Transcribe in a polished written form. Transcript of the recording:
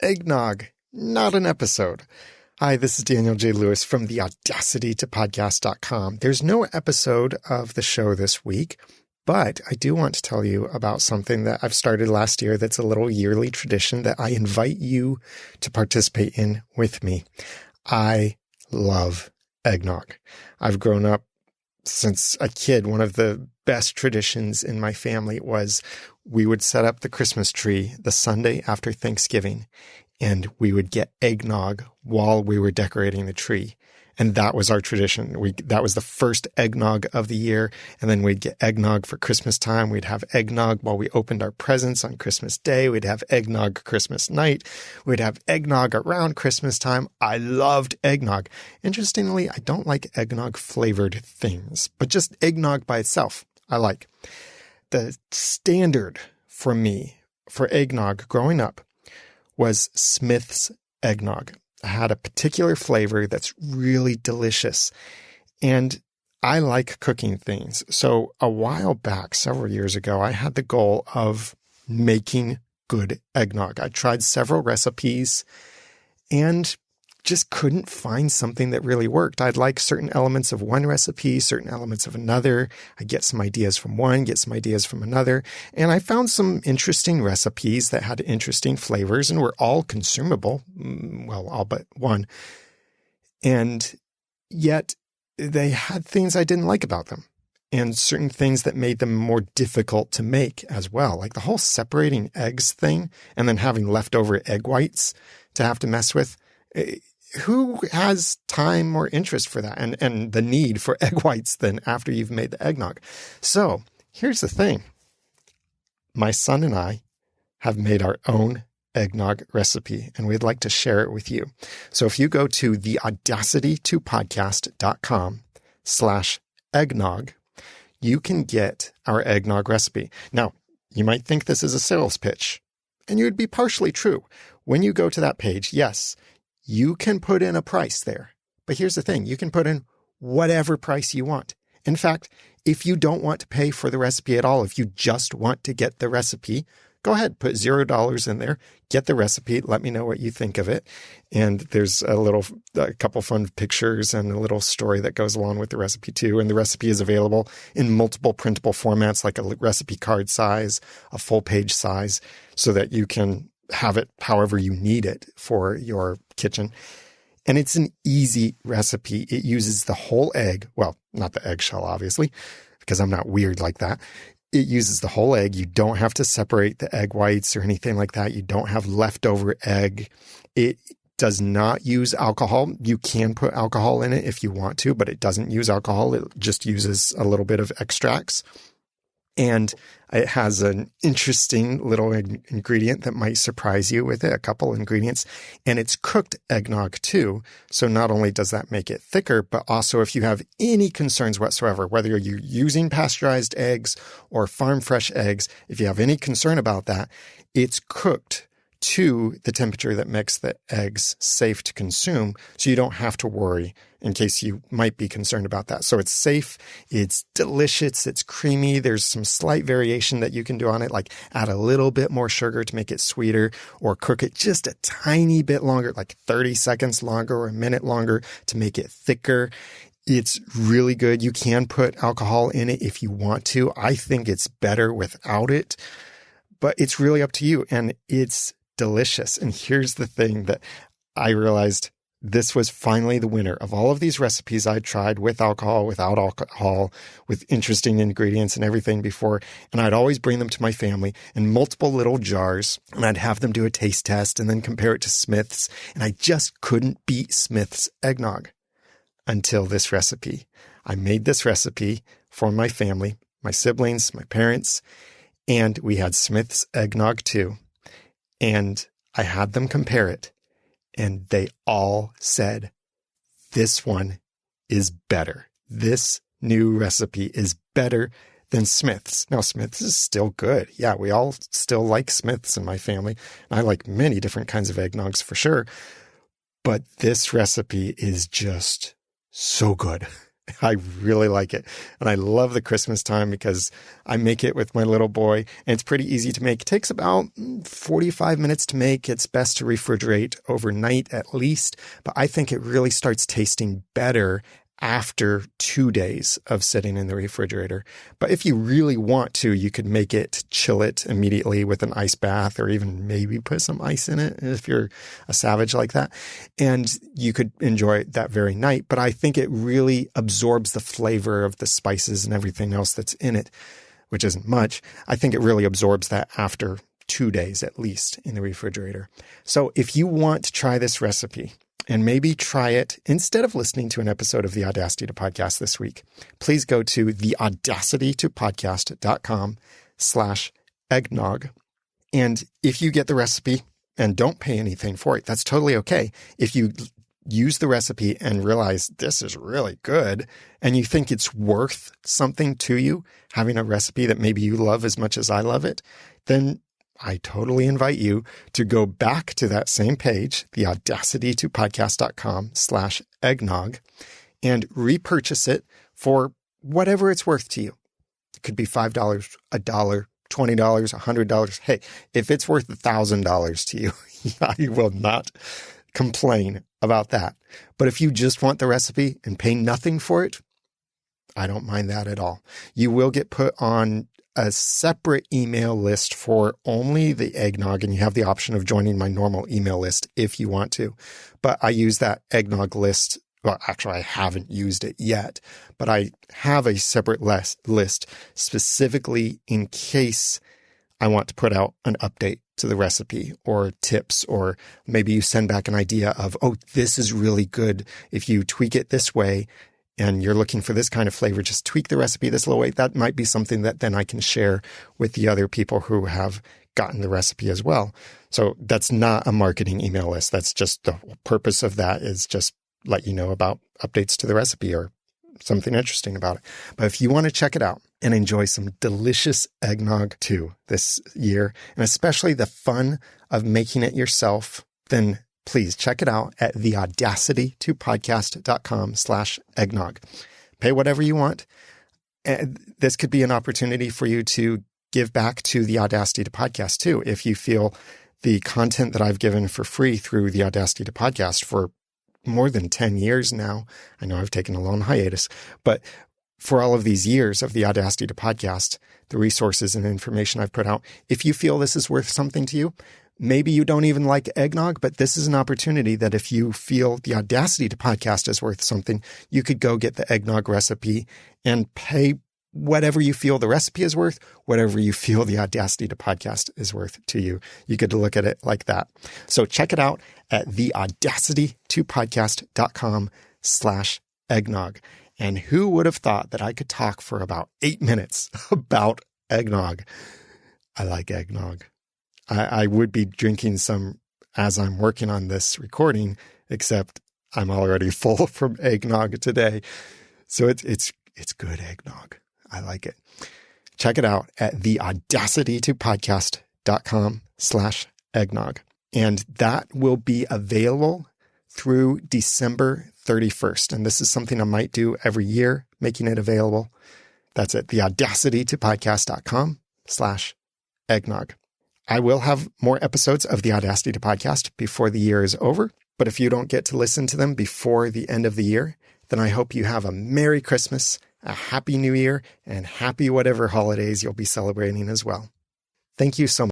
Egg Nog, not an episode. Hi, this is Daniel J. Lewis from the Audacity to podcast.com. There's no episode of the show this week, but I do want to tell you about something that I've started last year that's a little yearly tradition that I invite you to participate in with me. I love eggnog. I've grown up since a kid. One of the best traditions in my family was we would set up the Christmas tree the Sunday after Thanksgiving, and we would get eggnog while we were decorating the tree. And that was our tradition. That was the first eggnog of the year. And then we'd get eggnog for Christmas time. We'd have eggnog while we opened our presents on Christmas Day. We'd have eggnog Christmas night. We'd have eggnog around Christmas time. I loved eggnog. Interestingly, I don't like eggnog flavored things, but just eggnog by itself, I like. The standard for me for eggnog growing up was Smith's eggnog. I had a particular flavor that's really delicious, and I like cooking things. So a while back, several years ago, I had the goal of making good eggnog. I tried several recipes and just couldn't find something that really worked. I'd like certain elements of one recipe, certain elements of another. I get some ideas from one, get some ideas from another. And I found some interesting recipes that had interesting flavors and were all consumable. Well, all but one. And yet they had things I didn't like about them, and certain things that made them more difficult to make as well. Like the whole separating eggs thing and then having leftover egg whites to have to mess with. Who has time or interest for that and the need for egg whites then after you've made the eggnog? So here's the thing. My son and I have made our own eggnog recipe, and we'd like to share it with you. So if you go to the audacity2podcast.com/eggnog, you can get our eggnog recipe. Now, you might think this is a sales pitch, and you would be partially true. When you go to that page, yes, you can put in a price there. But here's the thing. You can put in whatever price you want. In fact, if you don't want to pay for the recipe at all, if you just want to get the recipe, go ahead, put $0 in there, get the recipe, let me know what you think of it. And there's a couple fun pictures and a little story that goes along with the recipe too. And the recipe is available in multiple printable formats, like a recipe card size, a full page size, so that you can have it however you need it for your kitchen. And it's an easy recipe. It uses the whole egg. Well, not the eggshell, obviously, because I'm not weird like that. It uses the whole egg. You don't have to separate the egg whites or anything like that. You don't have leftover egg. It does not use alcohol. You can put alcohol in it if you want to, but it doesn't use alcohol. It just uses a little bit of extracts. And it has an interesting little ingredient that might surprise you with it, a couple ingredients. And it's cooked eggnog too. So not only does that make it thicker, but also if you have any concerns whatsoever, whether you're using pasteurized eggs or farm fresh eggs, if you have any concern about that, it's cooked to the temperature that makes the eggs safe to consume. So you don't have to worry in case you might be concerned about that. So it's safe. It's delicious. It's creamy. There's some slight variation that you can do on it, like add a little bit more sugar to make it sweeter, or cook it just a tiny bit longer, like 30 seconds longer or a minute longer to make it thicker. It's really good. You can put alcohol in it if you want to. I think it's better without it, but it's really up to you. And it's delicious. And here's the thing that I realized: this was finally the winner of all of these recipes I tried with alcohol, without alcohol, with interesting ingredients and everything before. And I'd always bring them to my family in multiple little jars, and I'd have them do a taste test and then compare it to Smith's. And I just couldn't beat Smith's eggnog until this recipe. I made this recipe for my family, my siblings, my parents, and we had Smith's eggnog too. And I had them compare it, and they all said, this one is better. This new recipe is better than Smith's. Now, Smith's is still good. Yeah, we all still like Smith's in my family. I like many different kinds of eggnogs for sure. But this recipe is just so good. I really like it. And I love the Christmas time because I make it with my little boy, and it's pretty easy to make. It takes about 45 minutes to make. It's best to refrigerate overnight at least, but I think it really starts tasting better after 2 days of sitting in the refrigerator. But if you really want to, you could make it, chill it immediately with an ice bath, or even maybe put some ice in it if you're a savage like that. And you could enjoy it that very night. But I think it really absorbs the flavor of the spices and everything else that's in it, which isn't much. I think it really absorbs that after 2 days at least in the refrigerator. So if you want to try this recipe, and maybe try it instead of listening to an episode of the Audacity to Podcast this week, please go to theaudacitytopodcast.com/eggnog. And if you get the recipe and don't pay anything for it, that's totally okay. If you use the recipe and realize this is really good and you think it's worth something to you, having a recipe that maybe you love as much as I love it, then I totally invite you to go back to that same page, theaudacitytopodcast.com/eggnog, and repurchase it for whatever it's worth to you. It could be $5, $1, $20, $100. Hey, if it's worth $1,000 to you, I will not complain about that. But if you just want the recipe and pay nothing for it, I don't mind that at all. You will get put on a separate email list for only the eggnog, and you have the option of joining my normal email list if you want to. But I use that eggnog list. Well, actually, I haven't used it yet, but I have a separate list specifically in case I want to put out an update to the recipe or tips, or maybe you send back an idea of, oh, this is really good if you tweak it this way, and you're looking for this kind of flavor, just tweak the recipe this little way. That might be something that then I can share with the other people who have gotten the recipe as well. So that's not a marketing email list. That's just the purpose of that is just let you know about updates to the recipe or something interesting about it. But if you want to check it out and enjoy some delicious eggnog too this year, and especially the fun of making it yourself, then please check it out at theaudacitytopodcast.com/eggnog. Pay whatever you want. And this could be an opportunity for you to give back to the Audacity to Podcast too. If you feel the content that I've given for free through the Audacity to Podcast for more than 10 years now, I know I've taken a long hiatus, but for all of these years of the Audacity to Podcast, the resources and information I've put out, if you feel this is worth something to you, maybe you don't even like eggnog, but this is an opportunity that if you feel the Audacity to Podcast is worth something, you could go get the eggnog recipe and pay whatever you feel the recipe is worth, whatever you feel the Audacity to Podcast is worth to you. You could look at it like that. So check it out at theaudacitytopodcast.com/eggnog. And who would have thought that I could talk for about 8 minutes about eggnog? I like eggnog. I would be drinking some as I'm working on this recording, except I'm already full from eggnog today. So it's good eggnog. I like it. Check it out at theaudacitytopodcast.com/eggnog. And that will be available through December 31st. And this is something I might do every year, making it available. That's at theaudacitytopodcast.com/eggnog. I will have more episodes of the Audacity to Podcast before the year is over. But if you don't get to listen to them before the end of the year, then I hope you have a Merry Christmas, a Happy New Year, and happy whatever holidays you'll be celebrating as well. Thank you so much.